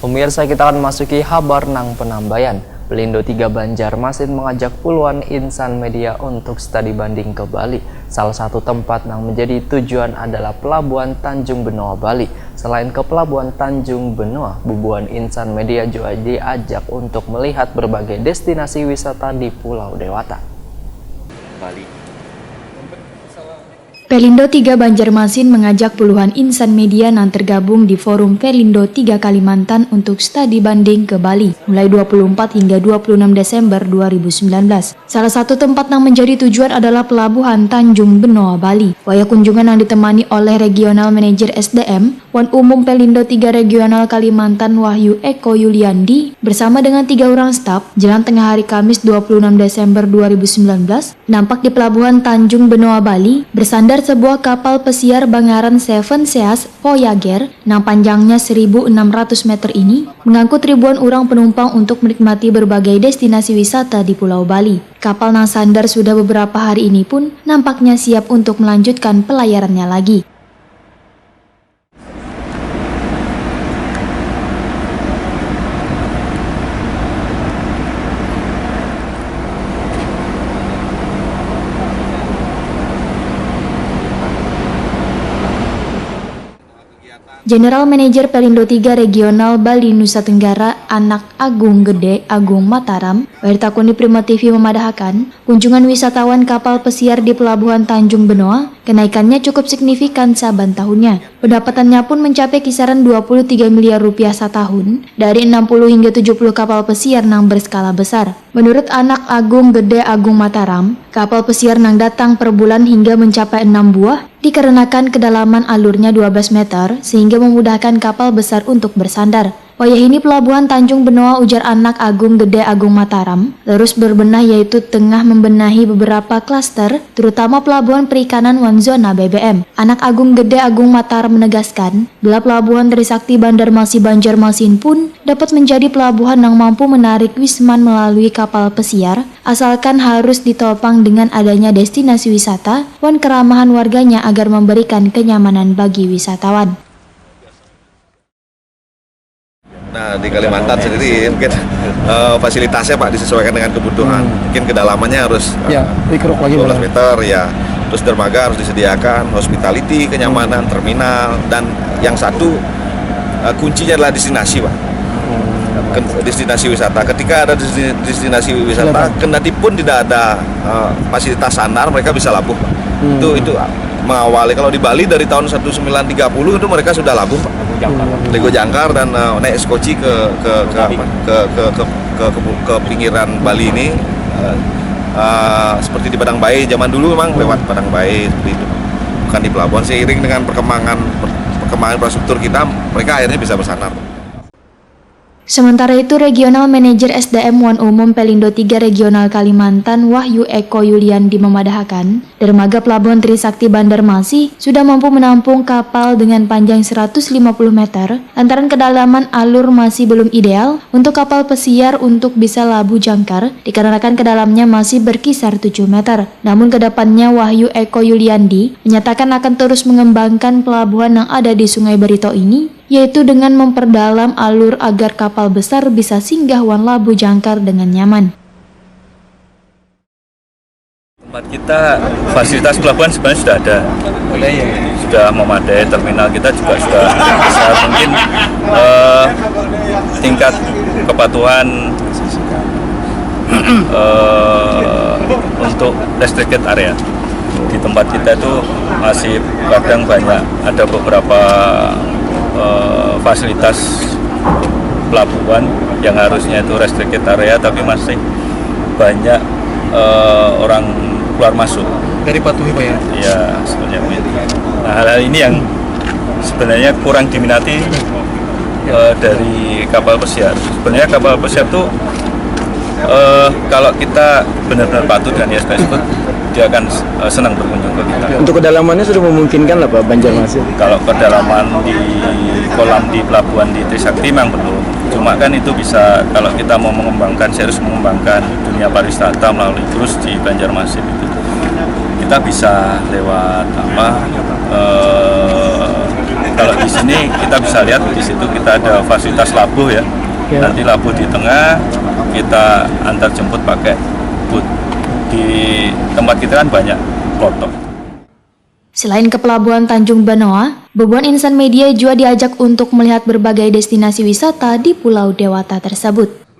Pemirsa, kita akan masuki kabar nang penambayan. Pelindo 3 Banjarmasin mengajak puluhan insan media untuk studi banding ke Bali. Salah satu tempat yang menjadi tujuan adalah Pelabuhan Tanjung Benoa, Bali. Selain ke Pelabuhan Tanjung Benoa, bubuhan insan media juga diajak untuk melihat berbagai destinasi wisata di Pulau Dewata, Bali. Pelindo 3 Banjarmasin mengajak puluhan insan media yang tergabung di Forum Pelindo 3 Kalimantan untuk studi banding ke Bali mulai 24 hingga 26 Desember 2019. Salah satu tempat yang menjadi tujuan adalah Pelabuhan Tanjung Benoa, Bali. Waya kunjungan yang ditemani oleh Regional Manager SDM Wan Umum Pelindo 3 Regional Kalimantan Wahyu Eko Yuliandi bersama dengan 3 orang staf jelang tengah hari Kamis 26 Desember 2019 nampak di Pelabuhan Tanjung Benoa, Bali bersandar sebuah kapal pesiar Bangaran Seven Seas Voyager yang panjangnya 1.600 meter ini mengangkut ribuan orang penumpang untuk menikmati berbagai destinasi wisata di Pulau Bali. Kapal yang sandar sudah beberapa hari ini pun nampaknya siap untuk melanjutkan pelayarannya lagi. General Manager Pelindo 3 Regional Bali Nusa Tenggara Anak Agung Gede Agung Mataram, Wirtakuni Prima TV memadahkan kunjungan wisatawan kapal pesiar di Pelabuhan Tanjung Benoa kenaikannya cukup signifikan saban tahunnya. Pendapatannya pun mencapai kisaran 23 miliar rupiah setahun dari 60 hingga 70 kapal pesiar yang berskala besar. Menurut Anak Agung Gede Agung Mataram, kapal pesiar yang datang per bulan hingga mencapai 6 buah dikarenakan kedalaman alurnya 12 meter sehingga memudahkan kapal besar untuk bersandar. Wayah ini Pelabuhan Tanjung Benoa, ujar Anak Agung Gede Agung Mataram, terus berbenah yaitu tengah membenahi beberapa klaster terutama pelabuhan perikanan Wanzona BBM. Anak Agung Gede Agung Mataram menegaskan bila Pelabuhan Trisakti Bandar Masi Banjarmasin pun dapat menjadi pelabuhan yang mampu menarik wisman melalui kapal pesiar asalkan harus ditopang dengan adanya destinasi wisata dan keramahan warganya agar memberikan kenyamanan bagi wisatawan. Nah, di Kalimantan sendiri mungkin fasilitasnya Pak disesuaikan dengan kebutuhan. Mungkin kedalamannya harus 12 meter ya. Terus dermaga harus disediakan, hospitality, kenyamanan, terminal, dan yang satu kuncinya adalah destinasi Pak. Destinasi wisata. Ketika ada destinasi wisata, kendati pun tidak ada fasilitas sandar, mereka bisa labuh Pak. Itu mengawali. Kalau di Bali dari tahun 1930 itu mereka sudah labuh Pak. Lego Jangkar dan naik skoci ke pinggiran Bali ini seperti di Padang Bayi zaman dulu memang lewat Padang Bayi seperti itu, bukan di pelabuhan. Seiring dengan perkembangan infrastruktur kita, mereka akhirnya bisa bersandar. Sementara itu, Regional Manager SDM Wan Umum Pelindo 3 Regional Kalimantan Wahyu Eko Yuliandi memadahkan dermaga Pelabuhan Trisakti Banjarmasin sudah mampu menampung kapal dengan panjang 150 meter lantaran kedalaman alur masih belum ideal untuk kapal pesiar untuk bisa labuh jangkar dikarenakan kedalamnya masih berkisar 7 meter. Namun kedepannya Wahyu Eko Yuliandi menyatakan akan terus mengembangkan pelabuhan yang ada di Sungai Barito ini, yaitu dengan memperdalam alur agar kapal besar bisa singgah wan labuh jangkar dengan nyaman. Tempat kita fasilitas pelabuhan sebenarnya sudah ada, sudah memadai, terminal kita juga sudah besar. Mungkin tingkat kepatuhan untuk restricted area di tempat kita itu masih kadang banyak, ada beberapa fasilitas pelabuhan yang harusnya itu restricted area tapi masih banyak orang keluar masuk dari patuhi Pak ya? Ya, sebenarnya begitu. Nah, hal ini yang sebenarnya kurang diminati dari kapal pesiar. Sebenarnya kapal pesiar itu kalau kita benar-benar patuh dengan ISP tersebut, dia akan senang berkunjung ke kita. Untuk kedalamannya sudah memungkinkan lah Pak Banjarmasin? Kalau kedalaman di kolam di pelabuhan di Trisakti memang belum. Cuma kan itu bisa, kalau kita mau mengembangkan, serius mengembangkan dunia pariwisata melalui terus di Banjarmasin itu, kita bisa lewat kalau di sini ini kita bisa lihat di situ kita ada fasilitas labuh ya. Nanti labuh di tengah, kita antar jemput pakai boot. Di tempat kita kan banyak klotok. Selain ke Pelabuhan Tanjung Benoa, Boboan Insan Media juga diajak untuk melihat berbagai destinasi wisata di Pulau Dewata tersebut.